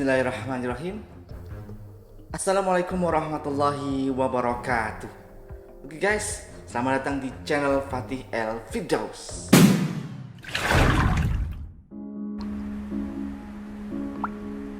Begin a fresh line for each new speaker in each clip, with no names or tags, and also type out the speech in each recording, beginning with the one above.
Bismillahirrahmanirrahim. Assalamualaikum warahmatullahi wabarakatuh. Oke guys, selamat datang di channel Fatih El Firdaus.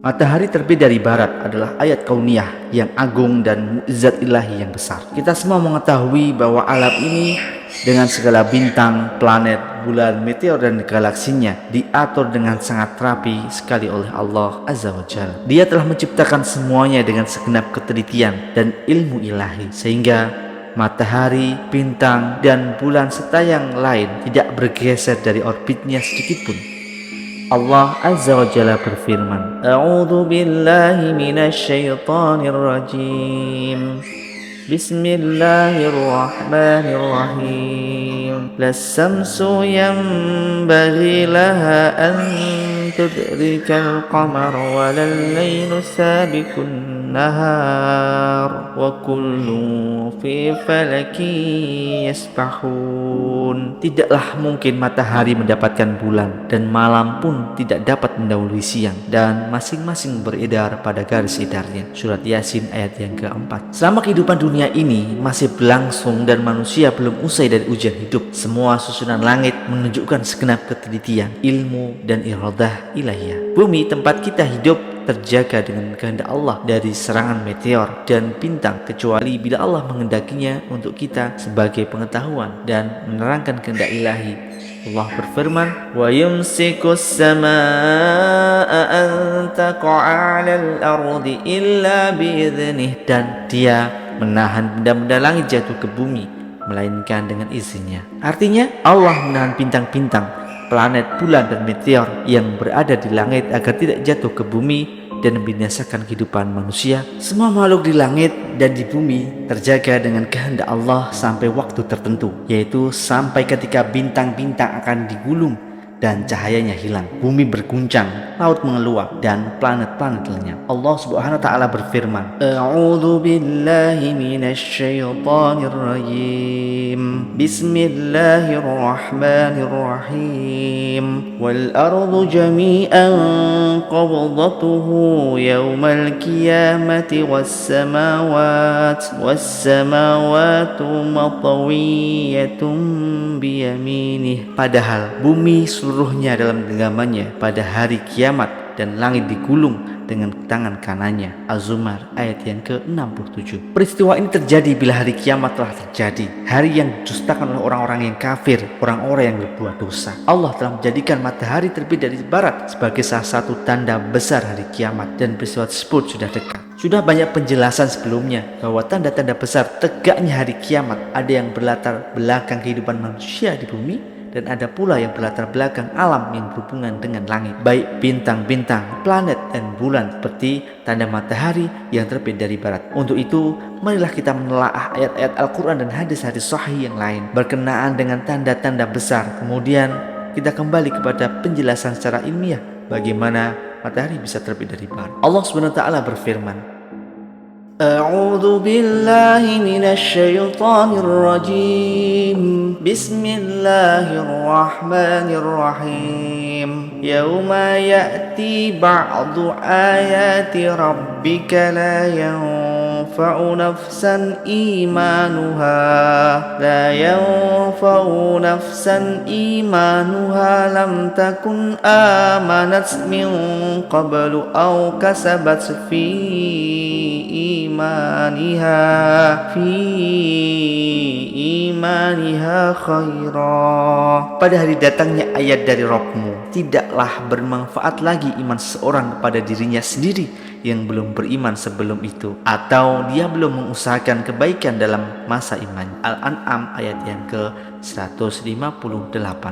Matahari terbit dari barat adalah ayat kauniyah yang agung dan mukjizat ilahi yang besar. Kita semua mengetahui bahwa alam ini dengan segala bintang, planet, bulan, meteor dan galaksinya diatur dengan sangat rapi sekali oleh Allah Azza wa Jalla. Dia telah menciptakan semuanya dengan segenap ketelitian dan ilmu ilahi sehingga matahari, bintang, dan bulan serta yang lain tidak bergeser dari orbitnya sedikitpun. Allah Azza wa Jalla berfirman, A'udzu billahi minasyaitonir rajim. Bismillahirrahmanirrahim. Las-samsu yanbaghi laha an tudrikal qamar walal laylu sabiqun nahar wa kullu fi falakin yasbahun. Tidaklah mungkin matahari mendapatkan bulan dan malam pun tidak dapat mendahului siang, dan masing-masing beredar pada garis edarnya. Surat Yasin ayat yang keempat. Selama kehidupan dunia ini masih berlangsung dan manusia belum usai dari ujian hidup, semua susunan langit menunjukkan segenap ketelitian, ilmu, dan iradah ilahiyah. Bumi tempat kita hidup terjaga dengan kehendak Allah dari serangan meteor dan bintang, kecuali bila Allah menghendakinya untuk kita sebagai pengetahuan dan menerangkan kehendak ilahi. Allah berfirman, wa yumsikus samaa'a an taqa'a 'alal ardi illa bi'idhnih, dan dia menahan benda-benda langit jatuh ke bumi melainkan dengan izinnya. Artinya Allah menahan bintang-bintang, planet, bulan, dan meteor yang berada di langit agar tidak jatuh ke bumi dan membinasakan kehidupan manusia. Semua makhluk di langit dan di bumi terjaga dengan kehendak Allah sampai waktu tertentu, yaitu sampai ketika bintang-bintang akan digulung dan cahayanya hilang, bumi berguncang, laut mengeluap, dan planet-planet lenyap. Allah Subhanahu wa taala berfirman, A'udzu billahi minasyaitonir rajim. Bismillahirrahmanirrahim. Wal ardu jami'an qabdatuhu yawmal qiyamati was samawati matawiyatun biyaminih. Padahal bumi seluruhnya dalam genggamannya pada hari kiamat dan langit digulung dengan tangan kanannya. Az-Zumar ayat yang ke-67. Peristiwa ini terjadi bila hari kiamat telah terjadi, hari yang didustakan oleh orang-orang yang kafir, orang-orang yang berbuat dosa. Allah telah menjadikan matahari terbit dari barat sebagai salah satu tanda besar hari kiamat, dan peristiwa tersebut sudah dekat. Sudah banyak penjelasan sebelumnya bahwa tanda-tanda besar tegaknya hari kiamat ada yang berlatar belakang kehidupan manusia di bumi, dan ada pula yang berlatar belakang alam yang berhubungan dengan langit, baik bintang-bintang, planet, dan bulan, seperti tanda matahari yang terbit dari barat. Untuk itu, marilah kita menelaah ayat-ayat Al-Quran dan hadis-hadis sahih yang lain berkenaan dengan tanda-tanda besar. Kemudian kita kembali kepada penjelasan secara ilmiah bagaimana matahari bisa terbit dari barat. Allah Subhanahu wa taala berfirman, A'udzu billahi minasyaitonir rajim. Bismillahirrahmanirrahim. Yauma ya'ti ba'du ayati rabbika la yanfa'u nafsan imanuha lam takun amanat min qablu aw kasabat fi imaniha khaira. Pada hari datangnya ayat dari Rabbmu, tidaklah bermanfaat lagi iman seseorang kepada dirinya sendiri yang belum beriman sebelum itu, atau dia belum mengusahakan kebaikan dalam masa iman. Al-An'am ayat yang ke-158.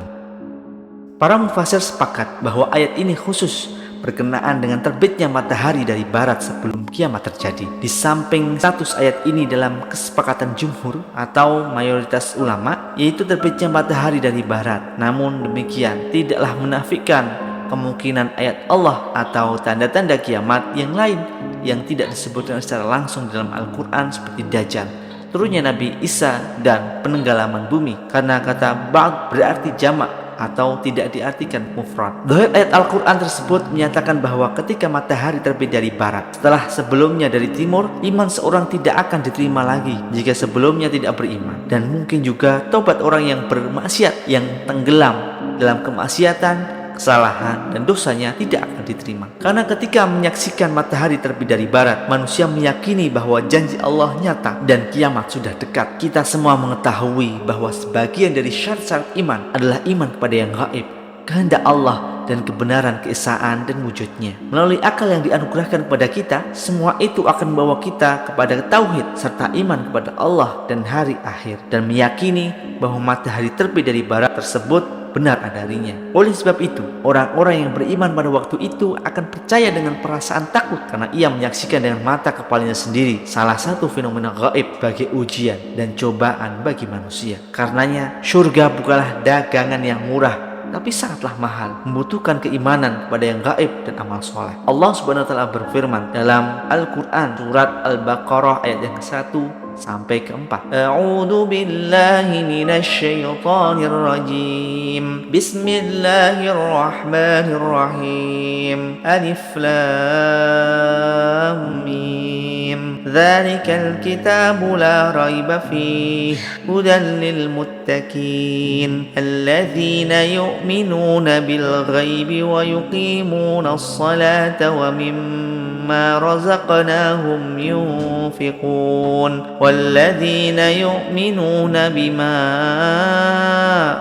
Para mufasir sepakat bahwa ayat ini khusus berkenaan dengan terbitnya matahari dari barat sebelum kiamat terjadi. Di samping status ayat ini dalam kesepakatan jumhur atau mayoritas ulama, yaitu terbitnya matahari dari barat. Namun demikian tidaklah menafikan kemungkinan ayat Allah atau tanda-tanda kiamat yang lain yang tidak disebutkan secara langsung dalam Al-Quran, seperti Dajjal, turunnya Nabi Isa, dan penenggelaman bumi. Karena kata ba'd berarti jamak, atau tidak diartikan mufrad. Zahir ayat Al-Quran tersebut menyatakan bahwa ketika matahari terbit dari barat, setelah sebelumnya dari timur, iman seorang tidak akan diterima lagi jika sebelumnya tidak beriman. Dan mungkin juga taubat orang yang bermaksiat, yang tenggelam dalam kemaksiatan, kesalahan dan dosanya tidak akan diterima. Karena ketika menyaksikan matahari terbit dari barat, manusia meyakini bahwa janji Allah nyata dan kiamat sudah dekat. Kita semua mengetahui bahwa sebagian dari syarat-syarat iman adalah iman kepada yang gaib, kehendak Allah dan kebenaran keesaan dan wujudnya. Melalui akal yang dianugerahkan kepada kita, semua itu akan membawa kita kepada tauhid serta iman kepada Allah dan hari akhir, dan meyakini bahwa matahari terbit dari barat tersebut benar adanya. Oleh sebab itu, orang-orang yang beriman pada waktu itu akan percaya dengan perasaan takut karena ia menyaksikan dengan mata kepalanya sendiri salah satu fenomena gaib sebagai ujian dan cobaan bagi manusia. Karenanya, surga bukanlah dagangan yang murah, tapi sangatlah mahal, membutuhkan keimanan kepada yang gaib dan amal soleh. Allah Subhanahu wa taala berfirman dalam Al-Qur'an surat Al-Baqarah ayat yang ke-1 sampai ke-4. A'udzu billahi minasy syaithanir rajim. Bismillahirrahmanirrahim. Alif lam mim. Dzalikal kitabu la raiba fihi hudan lil muttaqin alladzina yu'minuna bil ghaibi wa yuqimunas salata wa mimma razaqnahum yunfiqun والذين يؤمنون بما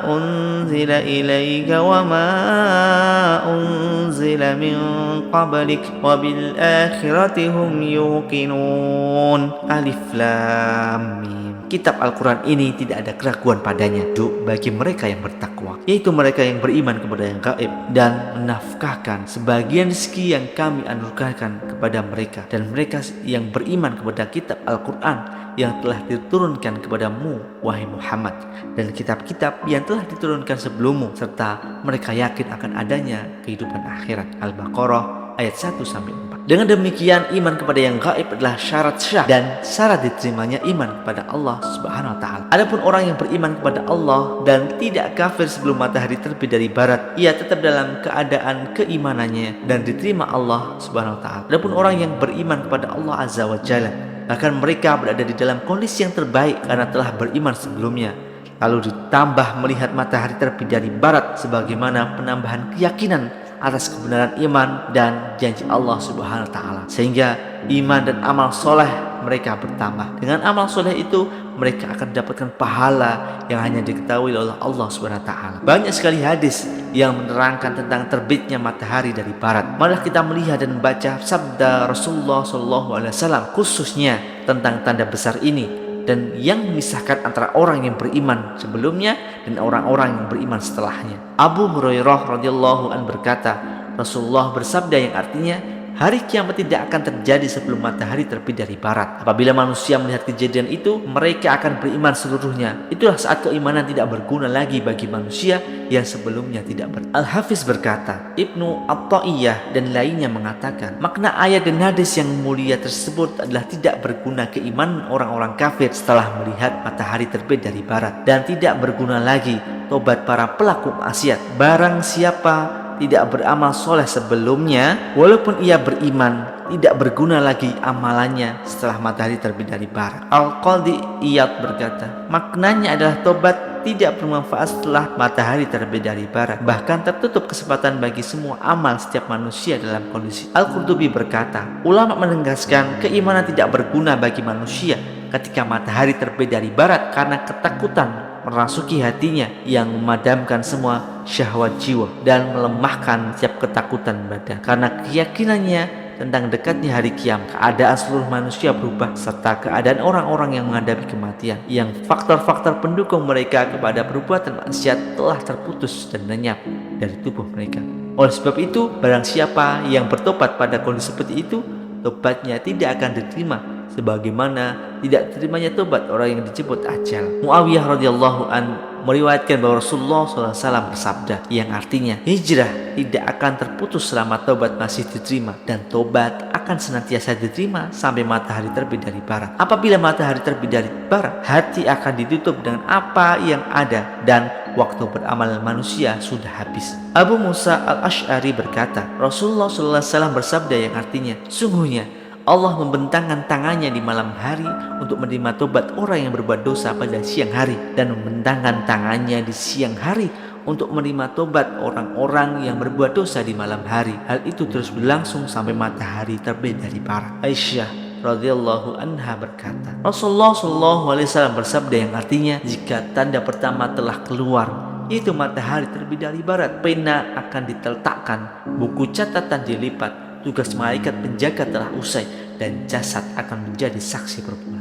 أنزل إليك وما أنزل من قبلك وبالآخرة هم يوقنون ألف لام ميم. Kitab Al-Quran ini tidak ada keraguan padanya bagi mereka yang bertakwa, yaitu mereka yang beriman kepada yang gaib dan menafkahkan sebagian rezeki yang kami anugerahkan kepada mereka, dan mereka yang beriman kepada kitab Al-Quran yang telah diturunkan kepadamu, wahai Muhammad, dan kitab-kitab yang telah diturunkan sebelummu, serta mereka yakin akan adanya kehidupan akhirat. Al-Baqarah ayat 1-4. Dengan demikian, iman kepada yang gaib adalah syarat syah dan syarat diterimanya iman kepada Allah Subhanahu wa taala. Adapun orang yang beriman kepada Allah dan tidak kafir sebelum matahari terbit dari barat, ia tetap dalam keadaan keimanannya dan diterima Allah Subhanahu wa taala. Adapun orang yang beriman kepada Allah Azza wa Jalla, bahkan mereka berada di dalam kondisi yang terbaik karena telah beriman sebelumnya, lalu ditambah melihat matahari terbit dari barat sebagaimana penambahan keyakinan atas kebenaran iman dan janji Allah Subhanahu wa taala, sehingga iman dan amal soleh mereka bertambah. Dengan amal soleh itu mereka akan mendapatkan pahala yang hanya diketahui oleh Allah Subhanahu wa taala. Banyak sekali hadis yang menerangkan tentang terbitnya matahari dari barat. Malah kita melihat dan membaca sabda Rasulullah SAW khususnya tentang tanda besar ini dan yang memisahkan antara orang yang beriman sebelumnya dan orang-orang yang beriman setelahnya. Abu Hurairah radhiyallahu an berkata, Rasulullah bersabda yang artinya, hari kiamat tidak akan terjadi sebelum matahari terbit dari barat. Apabila manusia melihat kejadian itu, mereka akan beriman seluruhnya. Itulah saat keimanan tidak berguna lagi bagi manusia yang sebelumnya tidak beriman. Al-Hafiz berkata, Ibnu At-Ta'iyyah dan lainnya mengatakan, makna ayat dan hadis yang mulia tersebut adalah tidak berguna keimanan orang-orang kafir setelah melihat matahari terbit dari barat, dan tidak berguna lagi tobat para pelaku maksiat. Barang siapa tidak beramal soleh sebelumnya, walaupun ia beriman, tidak berguna lagi amalannya setelah matahari terbit dari barat. Al-Qadhi Iyad berkata, maknanya adalah tobat tidak bermanfaat setelah matahari terbit dari barat, bahkan tertutup kesempatan bagi semua amal setiap manusia dalam kondisi. Al-Qurtubi berkata, ulama menegaskan keimanan tidak berguna bagi manusia ketika matahari terbit dari barat karena ketakutan merasuki hatinya yang memadamkan semua syahwat jiwa dan melemahkan setiap ketakutan badan. Karena keyakinannya tentang dekatnya hari kiamat, keadaan seluruh manusia berubah, serta keadaan orang-orang yang menghadapi kematian, yang faktor-faktor pendukung mereka kepada perbuatan maksiat telah terputus dan lenyap dari tubuh mereka. Oleh sebab itu, barang siapa yang bertobat pada kondisi seperti itu, tobatnya tidak akan diterima, sebagaimana tidak terimanya tobat orang yang dijemput ajal. Muawiyah radhiyallahu an meriwayatkan bahwa Rasulullah SAW bersabda yang artinya hijrah tidak akan terputus selama tobat masih diterima, dan tobat akan akan senantiasa diterima sampai matahari terbit dari barat. Apabila matahari terbit dari barat, hati akan ditutup dengan apa yang ada dan waktu beramal manusia sudah habis. Abu Musa al-Ash'ari berkata, Rasulullah SAW bersabda yang artinya, sungguhnya Allah membentangkan tangannya di malam hari untuk menerima tobat orang yang berbuat dosa pada siang hari, dan membentangkan tangannya di siang hari untuk menerima tobat orang-orang yang berbuat dosa di malam hari. Hal itu terus berlangsung sampai matahari terbit dari barat. Aisyah radhiyallahu anha berkata, Rasulullah SAW bersabda yang artinya, jika tanda pertama telah keluar, yaitu matahari terbit dari barat, pena akan diletakkan, buku catatan dilipat, tugas malaikat penjaga telah usai, dan jasad akan menjadi saksi perbuatan.